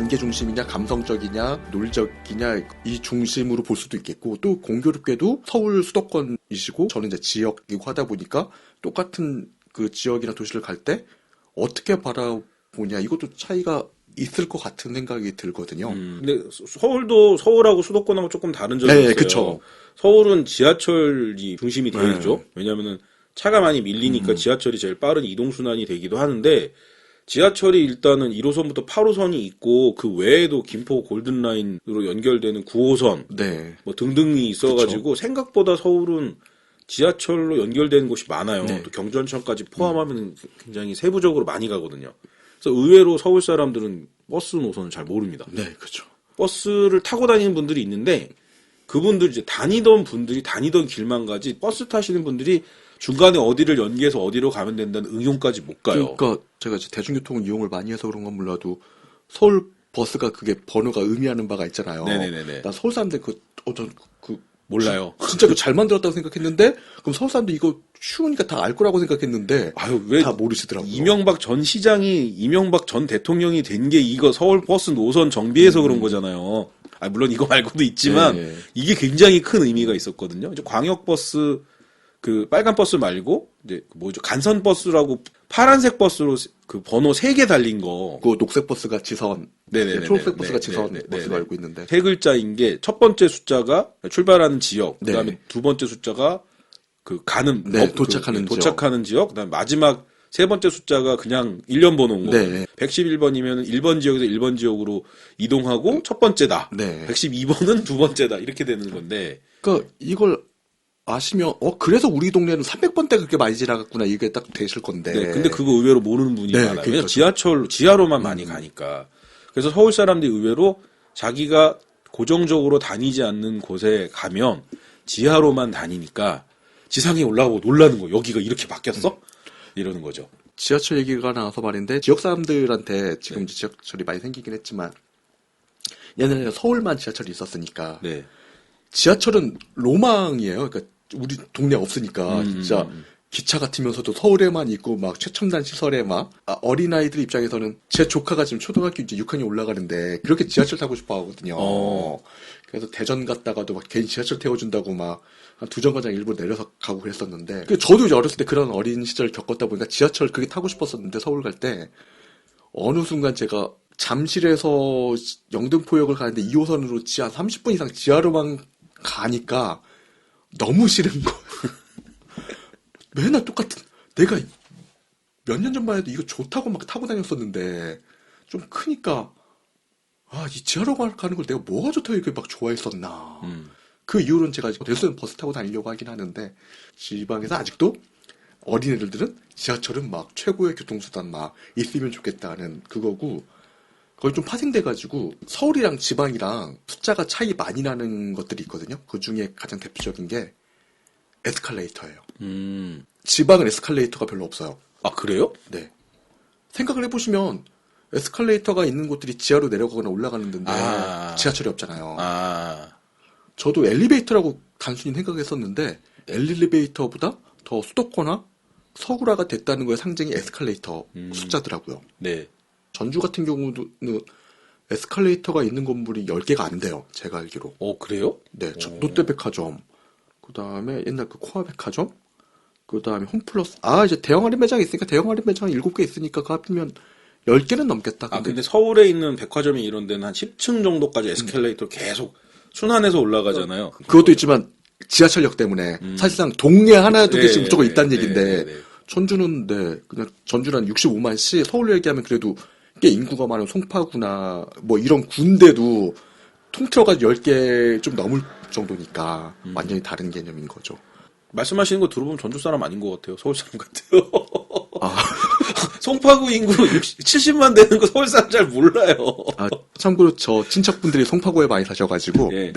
관계 중심이냐 감성적이냐 논리적이냐 이 중심으로 볼 수도 있겠고 또 공교롭게도 서울 수도권이시고 저는 이제 지역이고 하다 보니까 똑같은 그 지역이나 도시를 갈 때 어떻게 바라보냐 이것도 차이가 있을 것 같은 생각이 들거든요. 근데 서울도 서울하고 수도권하고 조금 다른 점이 네, 있어요. 그쵸. 서울은 지하철이 중심이 되어 네. 있죠. 왜냐면은 차가 많이 밀리니까 지하철이 제일 빠른 이동순환이 되기도 하는데 지하철이 일단은 1호선부터 8호선이 있고 그 외에도 김포 골든라인으로 연결되는 9호선 네. 뭐 등등이 있어가지고 생각보다 서울은 지하철로 연결되는 곳이 많아요. 네. 또 경전천까지 포함하면 굉장히 세부적으로 많이 가거든요. 그래서 의외로 서울 사람들은 버스 노선을 잘 모릅니다. 네, 그렇죠. 버스를 타고 다니는 분들이 있는데 그분들 이제 다니던 길만 가지 버스 타시는 분들이 중간에 어디를 연계해서 어디로 가면 된다는 응용까지 못 가요. 그러니까 제가 이제 대중교통을 이용을 많이 해서 그런 건 몰라도 서울 버스가 그게 번호가 의미하는 바가 있잖아요. 네네네네. 난 서울 사람들 몰라요. 진짜 그 잘 만들었다고 생각했는데 그럼 서울 사람들 이거 쉬우니까 다 알 거라고 생각했는데 아유, 왜 다 모르시더라고요. 이명박 전 시장이 이명박 전 대통령이 된 게 이거 서울 버스 노선 정비해서 그런 거잖아요. 아, 물론 이거 말고도 있지만 네. 이게 굉장히 큰 의미가 있었거든요. 이제 광역버스 그 빨간 버스 말고 이제 그 뭐죠? 간선 버스라고 파란색 버스로 그 번호 3개 달린 거. 그 녹색 버스가 지선, 네네네. 초록색 버스가 지선 네네네. 버스로 알고 있는데 세 글자인 게 첫 번째 숫자가 출발하는 지역, 네. 그다음에 두 번째 숫자가 그 가는 네, 도착하는 지역, 그다음에 마지막 세 번째 숫자가 그냥 1년 번호인 거고. 네. 111번이면 1번 지역에서 1번 지역으로 이동하고 첫 번째다. 네. 112번은 두 번째다. 이렇게 되는 건데. 그러니까 이걸 아시면 그래서 우리 동네는 300번대 그렇게 많이 지나갔구나 이게 딱 되실 건데. 네, 근데 그거 의외로 모르는 분이 네, 많아요. 왜냐면 그러니까요. 지하로만 많이 가니까. 그래서 서울 사람들이 의외로 자기가 고정적으로 다니지 않는 곳에 가면 지하로만 다니니까 지상에 올라가고 놀라는 거예요. 여기가 이렇게 바뀌었어? 이러는 거죠. 지하철 얘기가 나와서 말인데 지역 사람들한테 지금 이제 지하철이 많이 생기긴 했지만 옛날에 서울만 지하철이 있었으니까 네. 지하철은 로망이에요. 그러니까 우리 동네 없으니까 진짜 기차 같으면서도 서울에만 있고 막 최첨단 시설에 막 어린아이들 입장에서는 제 조카가 지금 초등학교 이제 6학년 올라가는데 그렇게 지하철 타고 싶어 하거든요. 그래서 대전 갔다가도 막 괜히 지하철 태워준다고 막 한 두 정거장 일부러 내려서 가고 그랬었는데 저도 이제 어렸을 때 그런 어린 시절을 겪었다 보니까 지하철 그게 타고 싶었었는데 서울 갈 때 어느 순간 제가 잠실에서 영등포역을 가는데 2호선으로 지하 30분 이상 지하로만 가니까 너무 싫은 거예요. 맨날 똑같은 내가 몇 년 전만 해도 이거 좋다고 막 타고 다녔었는데 좀 크니까 이 지하로 가는 걸 내가 뭐가 좋다고 이렇게 막 좋아했었나. 그 이후로는 제가 대수는 버스 타고 다니려고 하긴 하는데 지방에서 아직도 어린애들은 지하철은 막 최고의 교통수단 막 있으면 좋겠다는 그거고 거의 좀 파생돼가지고 서울이랑 지방이랑 숫자가 차이 많이 나는 것들이 있거든요. 그 중에 가장 대표적인 게 에스컬레이터예요. 지방은 에스컬레이터가 별로 없어요. 아, 그래요? 네. 생각을 해보시면 에스컬레이터가 있는 곳들이 지하로 내려가거나 올라가는 데인데 지하철이 없잖아요. 저도 엘리베이터라고 단순히 생각했었는데 엘리베이터보다 더 수도권화, 서구화가 됐다는 거에 상징이 에스컬레이터 숫자더라고요. 네. 전주 같은 경우는 에스컬레이터가 있는 건물이 10개가 안 돼요. 제가 알기로. 그래요? 네. 롯데백화점, 그 다음에 옛날 그 코아백화점, 그 다음에 홈플러스. 이제 대형 할인 매장이 있으니까 대형 할인 매장이 7개 있으니까 그 합이면 10개는 넘겠다. 근데 서울에 있는 백화점이 이런 데는 한 10층 정도까지 에스컬레이터 계속 순환해서 올라가잖아요. 그것도 있지만 지하철역 때문에 사실상 동네 하나 두 개씩 무조건 있다는 얘기인데 전주는 그냥 전주는 65만 씨, 서울로 얘기하면 그래도 꽤 인구가 많은 송파구나 뭐 이런 군데도 통틀어가지고 10개 좀 넘을 정도니까 완전히 다른 개념인 거죠. 말씀하시는 거 들어보면 전주 사람 아닌 것 같아요. 서울 사람 같아요. 송파구 인구 70만 되는 거 서울 사람 잘 몰라요. 참고로 저 친척분들이 송파구에 많이 사셔가지고. 네.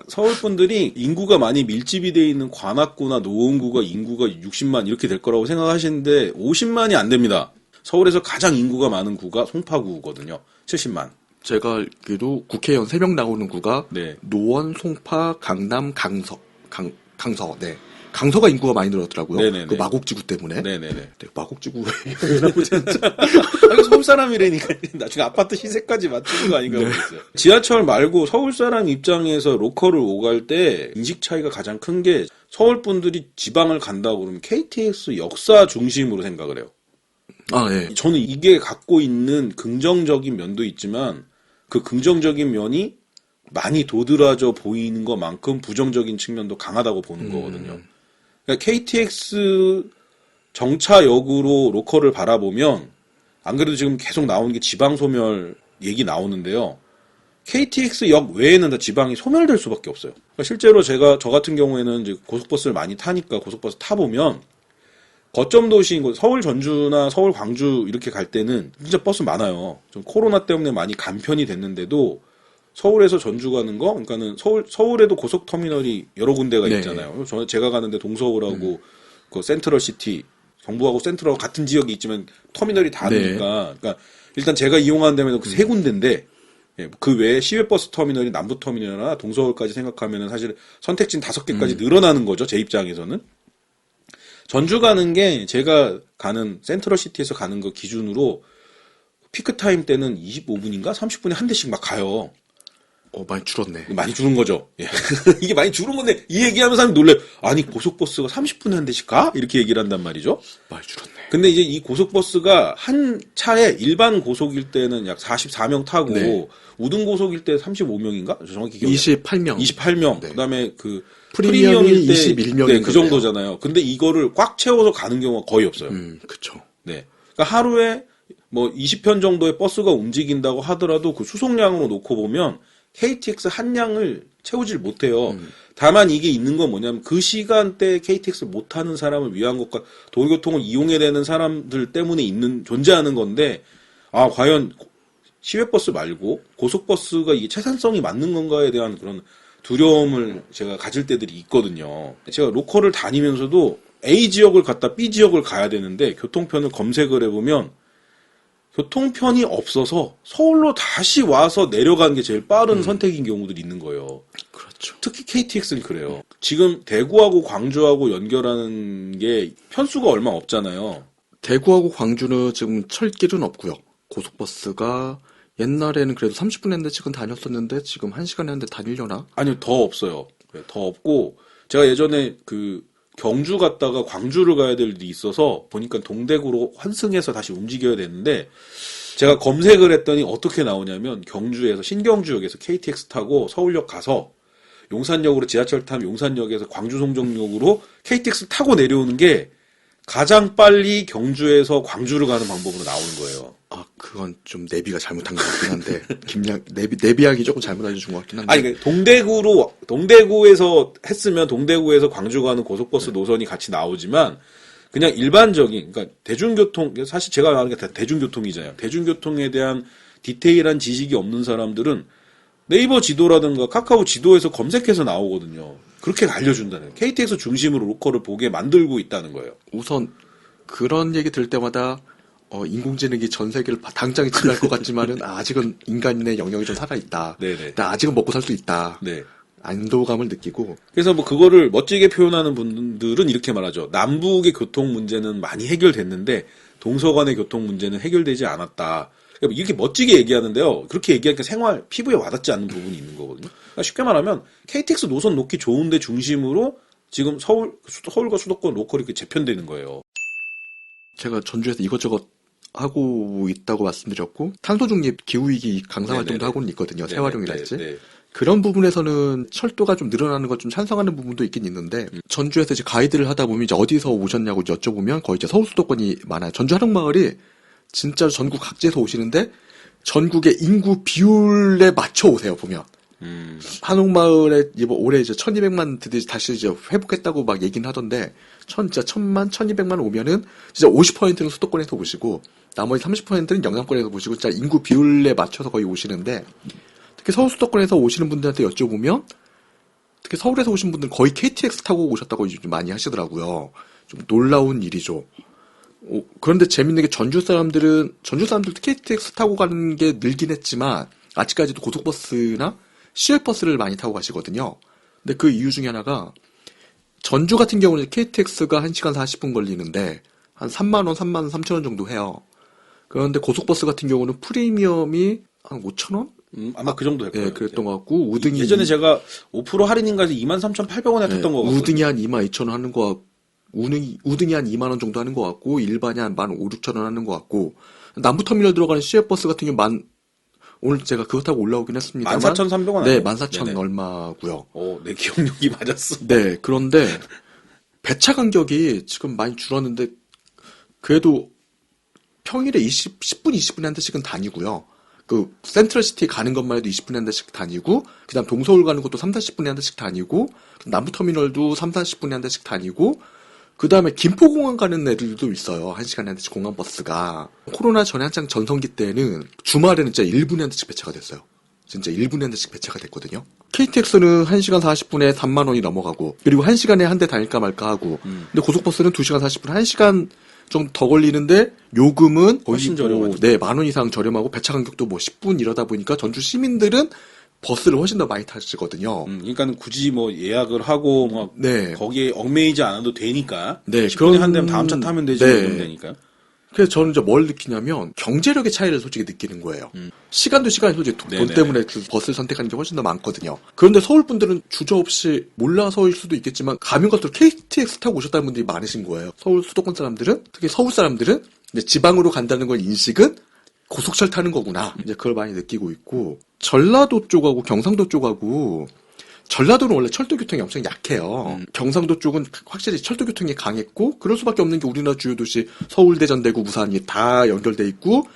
서울 분들이 인구가 많이 밀집이 돼 있는 관악구나 노원구가 인구가 60만 이렇게 될 거라고 생각하시는데 50만이 안 됩니다. 서울에서 가장 인구가 많은 구가 송파구거든요. 70만. 제가 알기로 국회의원 3명 나오는 구가 노원, 송파, 강남, 강서. 강서가 인구가 많이 늘었더라고요. 네네네. 그 마곡지구 때문에. 네네네. 네, 마곡지구 왜냐고 진짜. 아니, 서울 사람이라니까 나중에 아파트 시세까지 맞추는 거 아닌가 모르겠어요. 지하철 말고 서울 사람 입장에서 로컬을 오갈 때 인식 차이가 가장 큰 게 서울 분들이 지방을 간다고 그러면 KTX 역사 중심으로 생각을 해요. 아, 예. 저는 이게 갖고 있는 긍정적인 면도 있지만 그 긍정적인 면이 많이 도드라져 보이는 것만큼 부정적인 측면도 강하다고 보는 거거든요. 그러니까 KTX 정차역으로 로컬을 바라보면 안 그래도 지금 계속 나오는 게 지방 소멸 얘기 나오는데요. KTX 역 외에는 다 지방이 소멸될 수밖에 없어요. 그러니까 실제로 저 같은 경우에는 이제 고속버스를 많이 타니까 고속버스 타보면 거점 도시인 곳, 서울 전주나 서울 광주 이렇게 갈 때는 진짜 버스 많아요. 좀 코로나 때문에 많이 간편이 됐는데도 서울에서 전주 가는 거, 그러니까는 서울에도 고속터미널이 여러 군데가 네. 있잖아요. 제가 가는데 동서울하고 그 센트럴시티, 경부하고 센트럴하고 같은 지역이 있지만 터미널이 다르니까. 네. 그러니까 일단 제가 이용하는 데면 그 세 군데인데 예, 그 외에 시외버스 터미널이 남부터미널이나 동서울까지 생각하면은 사실 선택지는 5개까지 늘어나는 거죠. 제 입장에서는. 전주 가는 게 제가 가는 센트럴시티에서 가는 거 기준으로 피크타임 때는 25분인가 30분에 한 대씩 막 가요. 많이 줄었네. 많이 줄은 거죠. 예. 이게 많이 줄은 건데 이 얘기하면 사람이 놀래. 아니 고속버스가 30분에 한 대씩 가? 이렇게 얘기를 한단 말이죠. 많이 줄었네. 근데 이제 이 고속버스가 한 차에 일반 고속일 때는 약 44명 타고 네. 우등 고속일 때 35명인가? 정확히 기억이 28명. 28명. 네. 그다음에 그 프리미엄이 프리미엄일 때 21명인 네, 그 정도잖아요. 근데 이거를 꽉 채워서 가는 경우가 거의 없어요. 그쵸. 네. 그러니까 하루에 뭐 20편 정도의 버스가 움직인다고 하더라도 그 수송량으로 놓고 보면 KTX 한 량을 채우질 못해요. 다만 이게 있는 건 뭐냐면 그 시간대에 KTX를 못 타는 사람을 위한 것과 도로교통을 이용해야 되는 사람들 때문에 존재하는 건데, 아, 과연 시외버스 말고 고속버스가 이게 채산성이 맞는 건가에 대한 그런 두려움을 제가 가질 때들이 있거든요. 제가 로컬을 다니면서도 A 지역을 갔다 B 지역을 가야 되는데 교통편을 검색을 해보면 교통편이 없어서 서울로 다시 와서 내려가는 게 제일 빠른 선택인 경우들이 있는 거예요. 그렇죠. 특히 KTX는 그래요. 지금 대구하고 광주하고 연결하는 게 편수가 얼마 없잖아요. 대구하고 광주는 지금 철길은 없고요. 고속버스가 옛날에는 그래도 30분 했는데 지금 다녔었는데 지금 1시간 했는데 다니려나? 아니요, 더 없어요. 네, 더 없고 제가 예전에 그 경주 갔다가 광주를 가야 될 일이 있어서 보니까 동대구로 환승해서 다시 움직여야 되는데 제가 검색을 했더니 어떻게 나오냐면 경주에서 신경주역에서 KTX 타고 서울역 가서 용산역으로 지하철 타면 용산역에서 광주 송정역으로 KTX 타고 내려오는 게 가장 빨리 경주에서 광주를 가는 방법으로 나오는 거예요. 아, 그건 좀 내비가 잘못한 것 같긴 한데 내비하기 조금 잘못 알려준 것 같긴 한데. 아니, 동대구에서 했으면 동대구에서 광주 가는 고속버스 노선이 같이 나오지만 그냥 일반적인, 그러니까 대중교통, 사실 제가 말하는 게 다 대중교통이잖아요. 대중교통에 대한 디테일한 지식이 없는 사람들은 네이버 지도라든가 카카오 지도에서 검색해서 나오거든요. 그렇게 알려준다는 거예요. KTX 중심으로 로컬을 보게 만들고 있다는 거예요. 우선 그런 얘기 들을 때마다 인공지능이 전 세계를 당장에 지배할 것 같지만은 아직은 인간의 영역이 좀 살아있다. 네네. 나 아직은 먹고 살 수 있다. 네. 안도감을 느끼고. 그래서 뭐 그거를 멋지게 표현하는 분들은 이렇게 말하죠. 남북의 교통 문제는 많이 해결됐는데 동서간의 교통 문제는 해결되지 않았다. 이렇게 멋지게 얘기하는데요. 그렇게 얘기하니까 피부에 와닿지 않는 부분이 있는 거거든요. 그러니까 쉽게 말하면 KTX 노선 놓기 좋은데 중심으로 지금 서울과 수도권 로컬이 재편되는 거예요. 제가 전주에서 이것저것 하고 있다고 말씀드렸고 탄소 중립 기후위기 강사 활동도 하고는 있거든요. 재활용이랄지. 네네. 그런 부분에서는 철도가 좀 늘어나는 것 좀 찬성하는 부분도 있긴 있는데 전주에서 이제 가이드를 하다 보면 이제 어디서 오셨냐고 여쭤보면 거의 이제 서울 수도권이 많아요. 전주 한옥마을이 진짜 전국 각지에서 오시는데 전국의 인구 비율에 맞춰 오세요 보면. 한옥마을에 올해 이제 1200만 드디어 다시 이제 회복했다고 막 얘기는 하던데 진짜 1000만, 1200만 오면은 진짜 50%는 수도권에서 오시고 나머지 30%는 영남권에서 오시고 진짜 인구 비율에 맞춰서 거의 오시는데 특히 서울 수도권에서 오시는 분들한테 여쭤보면 특히 서울에서 오신 분들은 거의 KTX 타고 오셨다고 좀 많이 하시더라고요. 좀 놀라운 일이죠. 그런데 재밌는 게 전주 사람들도 KTX 타고 가는 게 늘긴 했지만 아직까지도 고속버스나 시외버스를 많이 타고 가시거든요. 근데 그 이유 중에 하나가 전주 같은 경우는 KTX가 1시간 40분 걸리는데 한 3만 원, 3만 3천 원 정도 해요. 그런데 고속버스 같은 경우는 프리미엄이 한 5천 원? 아마 그 정도 될 거예요. 네, 그랬던 것 같고 우등이 예전에 제가 5% 할인인가 해서 23,800원에 탔던 거 같거든요. 우등이 한 2만 2천 원 하는 거 같고 우등이 한 2만 원 정도 하는 것 같고 일반이 한 1만 5, 6천 원 하는 것 같고 남부터미널 들어가는 CF버스 같은 경우 오늘 제가 그거 타고 올라오긴 했습니다만 14,300원 네, 아니에요? 14,000 얼마고요. 내 기억력이 맞았어. 네, 그런데 배차 간격이 지금 많이 줄었는데 그래도 평일에 10분, 20분에 한 대씩은 다니고요. 그 센트럴시티 가는 것만 해도 20분에 한 대씩 다니고 그다음 동서울 가는 것도 3, 40분에 한 대씩 다니고 남부터미널도 3, 40분에 한 대씩 다니고 그다음에 김포공항 가는 애들도 있어요. 1시간에 한 대씩 공항버스가. 코로나 전에 한창 전성기 때는 주말에는 진짜 1분에 한 대씩 배차가 됐어요. 진짜 1분에 한 대씩 배차가 됐거든요. KTX는 1시간 40분에 3만 원이 넘어가고 그리고 1시간에 한 대 다닐까 말까 하고 근데 고속버스는 2시간 40분 1시간 좀 더 걸리는데 요금은 거의 훨씬 저렴하죠. 네, 만 원 이상 저렴하고 배차 간격도 뭐 10분 이러다 보니까 전주 시민들은 버스를 훨씬 더 많이 타시거든요. 그러니까 굳이 뭐 예약을 하고 막 네. 거기에 얽매이지 않아도 되니까. 네, 10분에 한 대면 다음 차 타면 되지. 네. 이러면 되니까. 그래서 저는 이제 뭘 느끼냐면 경제력의 차이를 솔직히 느끼는 거예요. 시간도 시간이 솔직히 돈 네네네. 때문에 그 버스를 선택하는 게 훨씬 더 많거든요. 그런데 서울 분들은 주저없이 몰라서일 수도 있겠지만 가면 갈수록 KTX 타고 오셨다는 분들이 많으신 거예요. 서울 수도권 사람들은 특히 서울 사람들은 이제 지방으로 간다는 걸 인식은 고속철 타는 거구나. 이제 그걸 많이 느끼고 있고 전라도 쪽하고 경상도 쪽하고 전라도는 원래 철도 교통이 엄청 약해요. 경상도 쪽은 확실히 철도 교통이 강했고 그럴 수밖에 없는 게 우리나라 주요 도시 서울, 대전, 대구, 부산이 다 연결돼 있고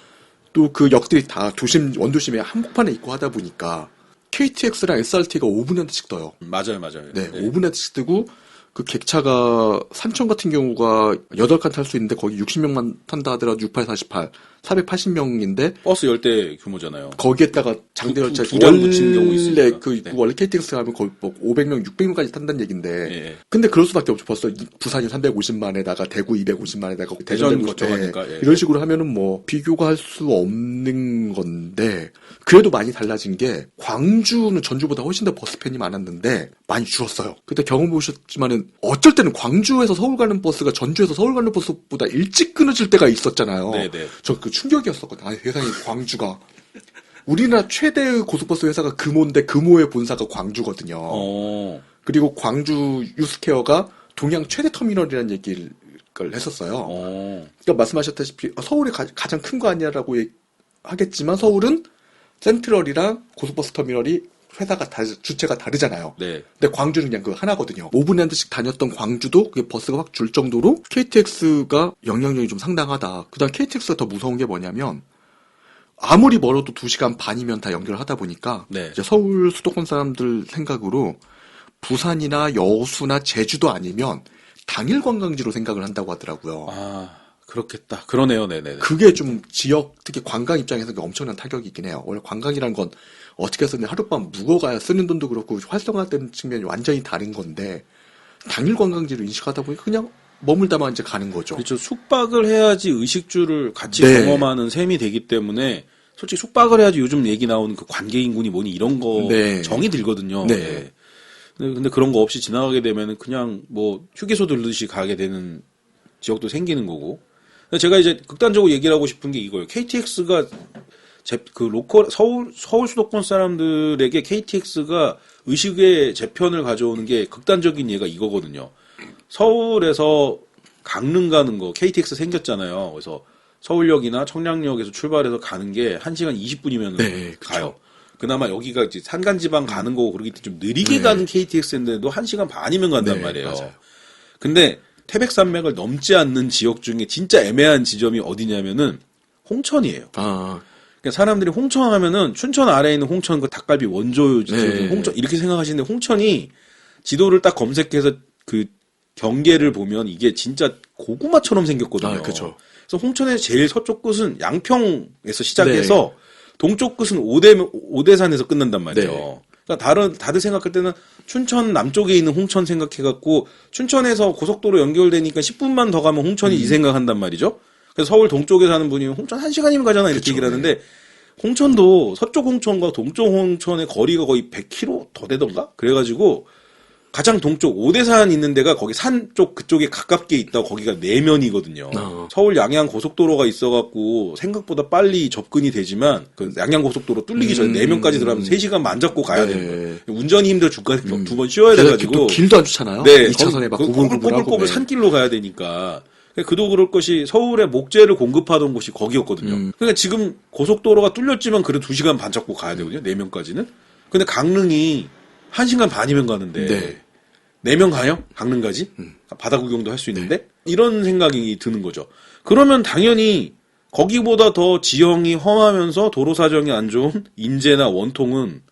또 그 역들이 다 원도심에 한복판에 있고 하다 보니까 KTX랑 SRT가 5분에 한 대씩 떠요. 맞아요. 네, 5분에 한 대씩 뜨고 그 객차가 산천 같은 경우가 8칸 탈 수 있는데 거기 60명만 탄다 하더라도 68, 48, 480명인데 버스 10대 규모잖아요. 거기에다가 장대 열차 두 장 붙이는 경우 있으니까. 네. 원래 KTX 가면 거의 뭐 500명, 600명까지 탄다는 얘긴데. 예. 근데 그럴 수밖에 없죠. 벌써 부산이 350만에다가 대구 250만에다가 대전 거쳐가니까, 예. 이런 식으로 하면은 뭐 비교가 할 수 없는 건데 그래도 많이 달라진 게 광주는 전주보다 훨씬 더 버스 팬이 많았는데 많이 줄었어요. 그때 경험 보셨지만은 어쩔 때는 광주에서 서울 가는 버스가 전주에서 서울 가는 버스보다 일찍 끊어질 때가 있었잖아요. 네네. 저 그 충격이었었거든요. 아, 세상에 광주가. 우리나라 최대의 고속버스 회사가 금호인데 금호의 본사가 광주거든요. 그리고 광주 유스케어가 동양 최대 터미널이라는 얘기를 했었어요. 그러니까 말씀하셨다시피 서울이 가장 큰 거 아니냐라고 하겠지만 서울은 센트럴이랑 고속버스 터미널이 회사가 주체가 다르잖아요. 네. 근데 광주는 그냥 그 하나거든요. 5분에 한 대씩 다녔던 광주도 그게 버스가 확 줄 정도로 KTX가 영향력이 좀 상당하다. 그다음 KTX가 더 무서운 게 뭐냐면 아무리 멀어도 2시간 반이면 다 연결을 하다 보니까 네. 이제 서울 수도권 사람들 생각으로 부산이나 여수나 제주도 아니면 당일 관광지로 생각을 한다고 하더라고요. 아, 그렇겠다. 그러네요. 네네. 그게 좀 지역, 특히 관광 입장에서 엄청난 타격이긴 해요. 원래 관광이란 건 어떻게 해서든 하룻밤 묵어가야 쓰는 돈도 그렇고 활성화되는 측면이 완전히 다른 건데 당일 관광지로 인식하다 보니 그냥 머물다만 이제 가는 거죠. 그렇죠. 숙박을 해야지 의식주를 같이 네. 경험하는 셈이 되기 때문에 솔직히 숙박을 해야지 요즘 얘기 나오는 그 관계인군이 뭐니 이런 거 네. 정이 들거든요. 네. 네. 근데 그런 거 없이 지나가게 되면은 그냥 뭐 휴게소 들듯이 가게 되는 지역도 생기는 거고. 제가 이제 극단적으로 얘기를 하고 싶은 게 이거예요. KTX가 그 로컬 서울 수도권 사람들에게 KTX가 의식의 재편을 가져오는 게 극단적인 예가 이거거든요. 서울에서 강릉 가는 거 KTX 생겼잖아요. 그래서 서울역이나 청량역에서 출발해서 가는 게 1시간 20분이면 네, 가요. 그나마 여기가 이제 산간지방 가는 거고 그러기 때문에 좀 느리게 네. 가는 KTX인데도 1시간 반이면 간단 네, 말이에요. 맞아요. 근데 태백산맥을 넘지 않는 지역 중에 진짜 애매한 지점이 어디냐면은 홍천이에요. 아, 그러니까 사람들이 홍천 하면은 춘천 아래에 있는 홍천 그 닭갈비 원조 네. 홍천 이렇게 생각하시는데 홍천이 지도를 딱 검색해서 그 경계를 보면 이게 진짜 고구마처럼 생겼거든요. 아, 그쵸. 그래서 홍천의 제일 서쪽 끝은 양평에서 시작해서 동쪽 끝은 오대산에서 끝난단 말이에요. 네. 그러니까 다들 생각할 때는 춘천 남쪽에 있는 홍천 생각해갖고 춘천에서 고속도로 연결되니까 10분만 더 가면 홍천이 이 생각한단 말이죠. 그래서 서울 동쪽에 사는 분이 홍천 1시간이면 가잖아 이렇게 그쵸, 얘기를 하는데 홍천도 서쪽 홍천과 동쪽 홍천의 거리가 거의 100km 더 되던가? 그래가지고 가장 동쪽 오대산 있는 데가 거기 산 쪽 그쪽에 가깝게 있다고 거기가 내면이거든요. 서울 양양 고속도로가 있어갖고 생각보다 빨리 접근이 되지만 그 양양 고속도로 뚫리기 전에 내면까지 들어가면 3시간 만 잡고 가야 되는 거예요. 운전이 힘들어 중간에 두 번 쉬어야 돼가지고 또 길도 안 좋잖아요. 네, 2차선에 막 꼬불꼬불 고불고불하고 산길로 가야 되니까. 그도 그럴 것이 서울에 목재를 공급하던 곳이 거기였거든요. 그러니까 지금 고속도로가 뚫렸지만 그래도 2시간 반 잡고 가야 되거든요. 내면까지는. 근데 강릉이 1시간 반이면 가는데 네. 내면 가요? 강릉까지? 바다 구경도 할 수 있는데? 이런 생각이 드는 거죠. 그러면 당연히 거기보다 더 지형이 험하면서 도로 사정이 안 좋은 인제나 원통은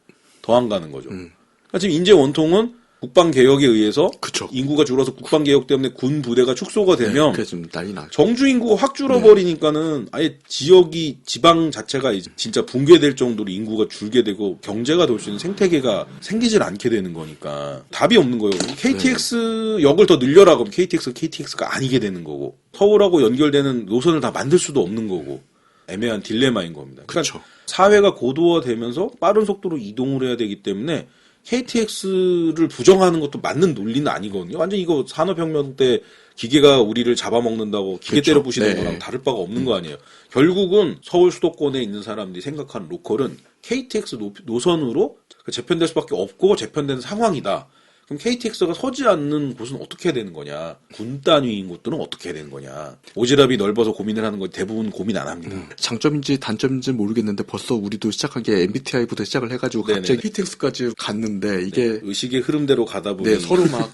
더 안 가는 거죠. 그러니까 지금 인제 원통은 국방개혁에 의해서 그쵸. 인구가 줄어서 국방개혁 때문에 군 부대가 축소가 되면 그게 좀 난리 나죠. 정주 인구가 확 줄어버리니까는 아예 지역이 지방 자체가 이제 진짜 붕괴될 정도로 인구가 줄게 되고 경제가 돌 수 있는 생태계가 생기질 않게 되는 거니까 답이 없는 거예요. KTX 역을 더 늘려라 그러면 KTX가 아니게 되는 거고 서울하고 연결되는 노선을 다 만들 수도 없는 거고 애매한 딜레마인 겁니다. 그러니까 그쵸. 사회가 고도화되면서 빠른 속도로 이동을 해야 되기 때문에 KTX를 부정하는 것도 맞는 논리는 아니거든요. 완전 이거 산업혁명 때 기계가 우리를 잡아먹는다고 기계 그렇죠. 때려 부시는 네. 거랑 다를 바가 없는 거 아니에요. 결국은 서울 수도권에 있는 사람들이 생각하는 로컬은 KTX 노선으로 재편될 수밖에 없고 재편된 상황이다. 그럼 KTX가 서지 않는 곳은 어떻게 해야 되는 거냐. 군 단위인 곳들은 어떻게 해야 되는 거냐. 오지랖이 넓어서 고민을 하는 거 대부분 고민 안 합니다. 장점인지 단점인지 모르겠는데 벌써 우리도 시작한 게 MBTI부터 시작을 해가지고 네네네. 갑자기 KTX까지 갔는데 이게 의식의 흐름대로 가다 보니 네, 서로 막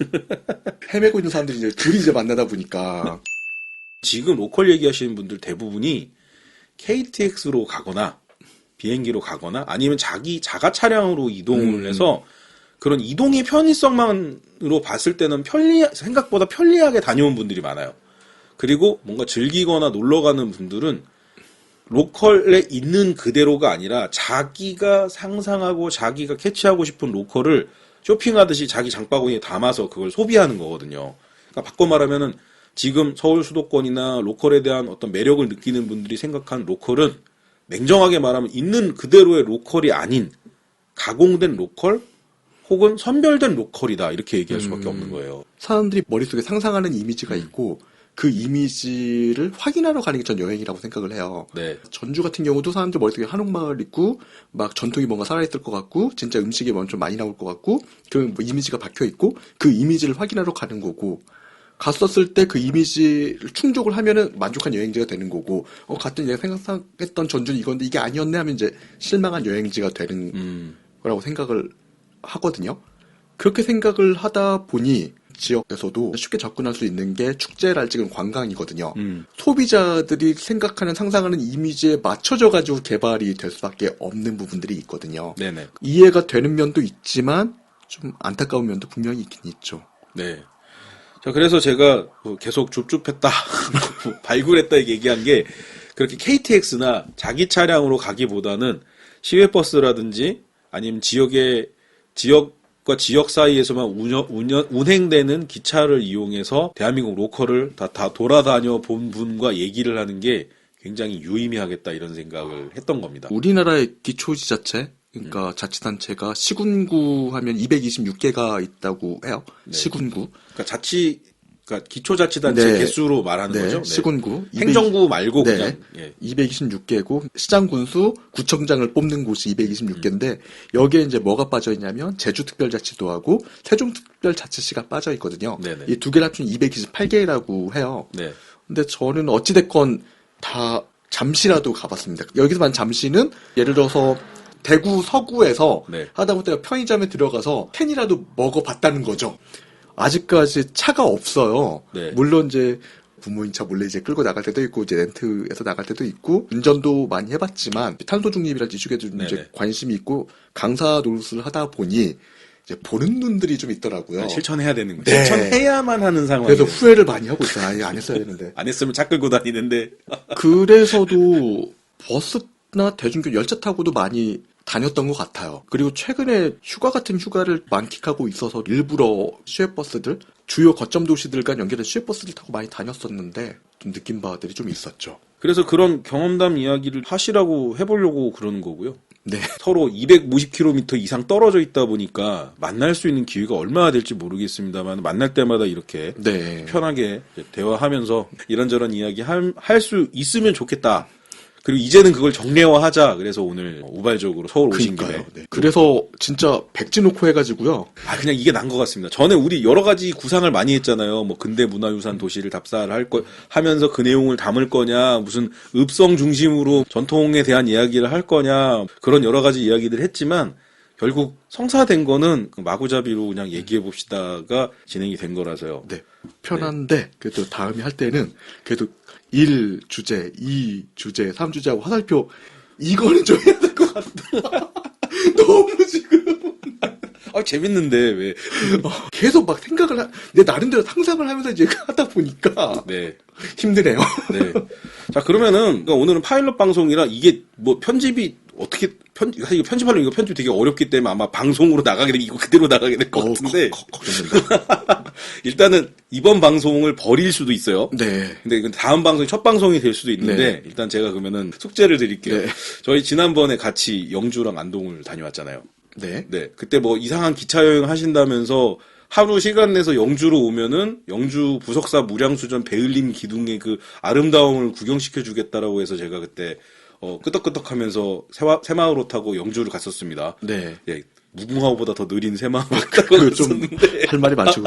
헤매고 있는 사람들이 이제 둘이 이제 만나다 보니까 지금 로컬 얘기하시는 분들 대부분이 KTX로 가거나 비행기로 가거나 아니면 자가 차량으로 이동을 해서 그런 이동의 편의성만으로 봤을 때는 생각보다 편리하게 다녀온 분들이 많아요. 그리고 뭔가 즐기거나 놀러 가는 분들은 로컬에 있는 그대로가 아니라 자기가 상상하고 자기가 캐치하고 싶은 로컬을 쇼핑하듯이 자기 장바구니에 담아서 그걸 소비하는 거거든요. 그러니까 바꿔 말하면은 지금 서울 수도권이나 로컬에 대한 어떤 매력을 느끼는 분들이 생각한 로컬은 냉정하게 말하면 있는 그대로의 로컬이 아닌 가공된 로컬 혹은 선별된 로컬이다 이렇게 얘기할 수밖에 없는 거예요. 사람들이 머릿속에 상상하는 이미지가 있고 그 이미지를 확인하러 가는 게 전 여행이라고 생각을 해요. 네. 전주 같은 경우도 사람들 머릿속에 한옥마을 있고 막 전통이 뭔가 살아있을 것 같고 진짜 음식이 좀 많이 나올 것 같고 그 뭐 이미지가 박혀 있고 그 이미지를 확인하러 가는 거고 갔었을 때 그 이미지를 충족을 하면은 만족한 여행지가 되는 거고 갔더니 내가 생각했던 전주는 이건데 이게 아니었네 하면 이제 실망한 여행지가 되는 거라고 생각을 하거든요. 그렇게 생각을 하다 보니 지역에서도 쉽게 접근할 수 있는 게 축제랄지 관광이거든요. 소비자들이 생각하는 상상하는 이미지에 맞춰져 가지고 개발이 될 수밖에 없는 부분들이 있거든요. 네네. 이해가 되는 면도 있지만 좀 안타까운 면도 분명히 있긴 있죠. 네. 자, 그래서 제가 계속 줍줍했다, 발굴했다 얘기한 게 그렇게 KTX나 자기 차량으로 가기보다는 시외버스라든지 아니면 지역과 지역 사이에서만 운행되는 기차를 이용해서 대한민국 로컬을 다 돌아다녀 본 분과 얘기를 하는 게 굉장히 유의미하겠다 이런 생각을 했던 겁니다. 우리나라의 기초지자체, 그러니까 자치단체가 시군구 하면 226개가 있다고 해요. 네. 시군구. 그러니까 그러니까 기초자치단체 네. 개수로 말하는 거죠. 네. 시군구. 행정구 말고 네. 그냥. 예. 226개고 시장군수 구청장을 뽑는 곳이 226개인데 여기에 이제 뭐가 빠져 있냐면 제주특별자치도하고 세종특별자치시가 빠져 있거든요. 네네. 이 두 개를 합치면 228개라고 해요. 네. 근데 저는 어찌됐건 다 잠시라도 가봤습니다. 여기서만 잠시는 예를 들어서 대구 서구에서 네. 하다못해 편의점에 들어가서 캔이라도 먹어봤다는 거죠. 아직까지 차가 없어요. 네. 물론 이제 부모님 차 몰래 이제 끌고 나갈 때도 있고 이제 렌트해서 나갈 때도 있고 운전도 많이 해봤지만 탄소 중립이라는 이쪽에도 이제 네네. 관심이 있고 강사 노릇을 하다 보니 이제 보는 눈들이 좀 있더라고요. 실천해야 되는 거죠. 네. 실천해야만 하는 상황이에요. 그래서 후회를 많이 하고 있어요. 아예 안 했어야 되는데. 안 했으면 차 끌고 다니는데. 그래서도 버스나 대중교통 열차 타고도 많이 다녔던 것 같아요. 그리고 최근에 휴가 같은 휴가를 만끽하고 있어서 일부러 시외버스들, 주요 거점 도시들 간 연결된 시외버스를 타고 많이 다녔었는데 좀 느낀 바들이 좀 있었죠. 그래서 그런 경험담 이야기를 하시라고 해보려고 그러는 거고요. 네. 서로 250km 이상 떨어져 있다 보니까 만날 수 있는 기회가 얼마나 될지 모르겠습니다만 만날 때마다 이렇게 네. 편하게 대화하면서 이런저런 이야기 할 수 있으면 좋겠다. 그리고 이제는 그걸 정례화하자. 그래서 오늘 우발적으로 서울 오신 김에. 그러니까요. 네. 그래서 진짜 백지 놓고 해가지고요. 그냥 이게 난 것 같습니다. 전에 우리 여러 가지 구상을 많이 했잖아요. 뭐 근대 문화유산 도시를 답사를 하면서 그 내용을 담을 거냐, 무슨 읍성 중심으로 전통에 대한 이야기를 할 거냐, 그런 여러 가지 이야기들 했지만 결국 성사된 거는 마구잡이로 그냥 얘기해 봅시다가 진행이 된 거라서요. 네. 편한데 그래도 다음에 할 때는 그래도 1 주제, 2 주제, 3 주제하고 화살표 이거는 좀 해야 될 것 같다. 너무 지금 재밌는데 왜? 계속 막 생각을 내 나름대로 상상을 하면서 이제 하다 보니까 네. 힘드네요. 네. 자, 그러면은, 그러니까 오늘은 파일럿 방송이라 이게 뭐 편집이 어떻게, 사실 이거 편집하려면 이거 편집 되게 어렵기 때문에 아마 방송으로 나가게 되면 이거 그대로 나가게 될 것 같은데. 걱정됩니다. 일단은 이번 방송을 버릴 수도 있어요. 네. 근데 이건 다음 방송이 첫 방송이 될 수도 있는데, 네. 일단 제가 그러면은 숙제를 드릴게요. 네. 저희 지난번에 같이 영주랑 안동을 다녀왔잖아요. 네. 네. 그때 뭐 이상한 기차 여행 하신다면서 하루 시간 내서 영주로 오면은 영주 부석사 무량수전 베을림 기둥의 그 아름다움을 구경시켜 주겠다라고 해서 제가 그때 끄덕끄덕하면서 새마을호 타고 영주를 갔었습니다. 네. 예. 무궁화호보다 더 느린 새마을호 타고 갔었는데 할 말이 많죠.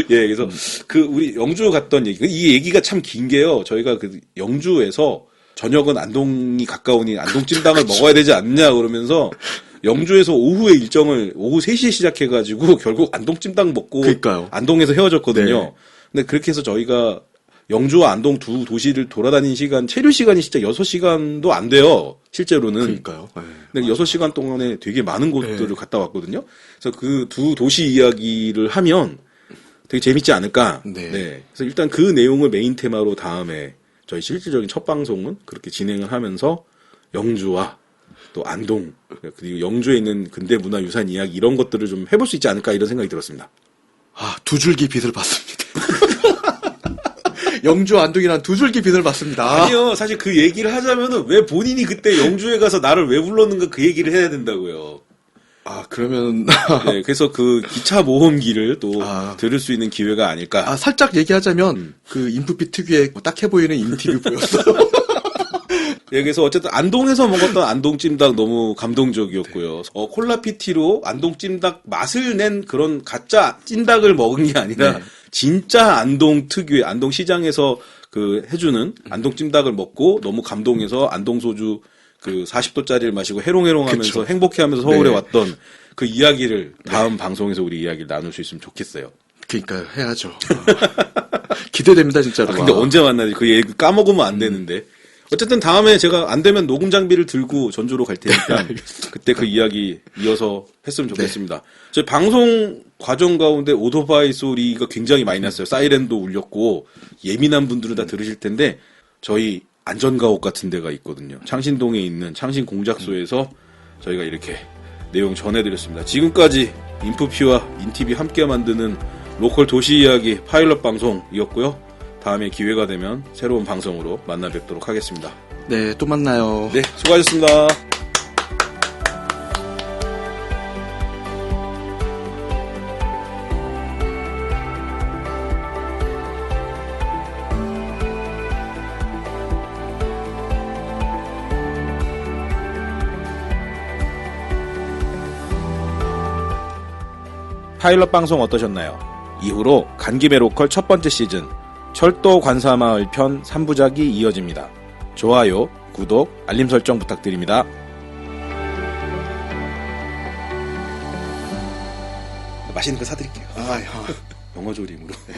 예. 그래서 그 우리 영주 갔던 얘기, 이 얘기가 참 긴 게요. 저희가 그 영주에서 저녁은 안동이 가까우니 안동 찜닭을 먹어야 되지 않냐 그러면서 영주에서 오후에 일정을 오후 3시에 시작해가지고 결국 안동 찜닭 먹고 그러니까요. 안동에서 헤어졌거든요. 네. 근데 그렇게 해서 저희가 영주와 안동 두 도시를 돌아다닌 시간, 체류 시간이 진짜 6시간도 안 돼요. 실제로는. 그러니까요. 네. 근데 6시간 동안에 되게 많은 곳들을 네. 갔다 왔거든요. 그래서 그 두 도시 이야기를 하면 되게 재밌지 않을까. 네. 그래서 일단 그 내용을 메인 테마로 다음에 저희 실질적인 첫 방송은 그렇게 진행을 하면서 영주와 또 안동 그리고 영주에 있는 근대문화유산 이야기 이런 것들을 좀 해볼 수 있지 않을까 이런 생각이 들었습니다. 두 줄기 빛을 봤습니다. 영주 안동이란 두 줄기 빛을 봤습니다. 아니요, 사실 그 얘기를 하자면은 왜 본인이 그때 영주에 가서 나를 왜 불렀는가 그 얘기를 해야 된다고요. 그러면 네, 그래서 그 기차 모험기를 또 들을 수 있는 기회가 아닐까. 살짝 얘기하자면 그 인프피 특유의 딱해 보이는 인팁이 보였어요. 네, 그래서 어쨌든 안동에서 먹었던 안동 찜닭 너무 감동적이었고요. 콜라 PT로 안동 찜닭 맛을 낸 그런 가짜 찜닭을 먹은 게 아니라 네. 진짜 안동 특유의 안동 시장에서 그 해주는 안동 찜닭을 먹고 너무 감동해서 안동 소주 그 40도짜리를 마시고 해롱해롱하면서 그쵸. 행복해하면서 서울에 네. 왔던 그 이야기를 다음 방송에서 우리 이야기를 나눌 수 있으면 좋겠어요. 그러니까 해야죠. 기대됩니다 진짜로. 근데 언제 만나지? 그 얘기 까먹으면 안 되는데. 어쨌든 다음에 제가 안 되면 녹음 장비를 들고 전주로 갈 테니까 그때 그 이야기 이어서 했으면 좋겠습니다. 저희 방송 과정 가운데 오토바이 소리가 굉장히 많이 났어요. 사이렌도 울렸고 예민한 분들은 다 들으실 텐데 저희 안전가옥 같은 데가 있거든요. 창신동에 있는 창신 공작소에서 저희가 이렇게 내용 전해드렸습니다. 지금까지 인프피와 인티비 함께 만드는 로컬 도시 이야기 파일럿 방송이었고요. 다음에 기회가 되면 새로운 방송으로 만나 뵙도록 하겠습니다. 네, 또 만나요. 네, 수고하셨습니다. 파일럿 방송 어떠셨나요? 이후로 간김의 로컬 첫 번째 시즌 철도 관사마을 편 3부작이 이어집니다. 좋아요, 구독, 알림 설정 부탁드립니다. 맛있는 거 사드릴게요. 아, 영어조림으로. 네.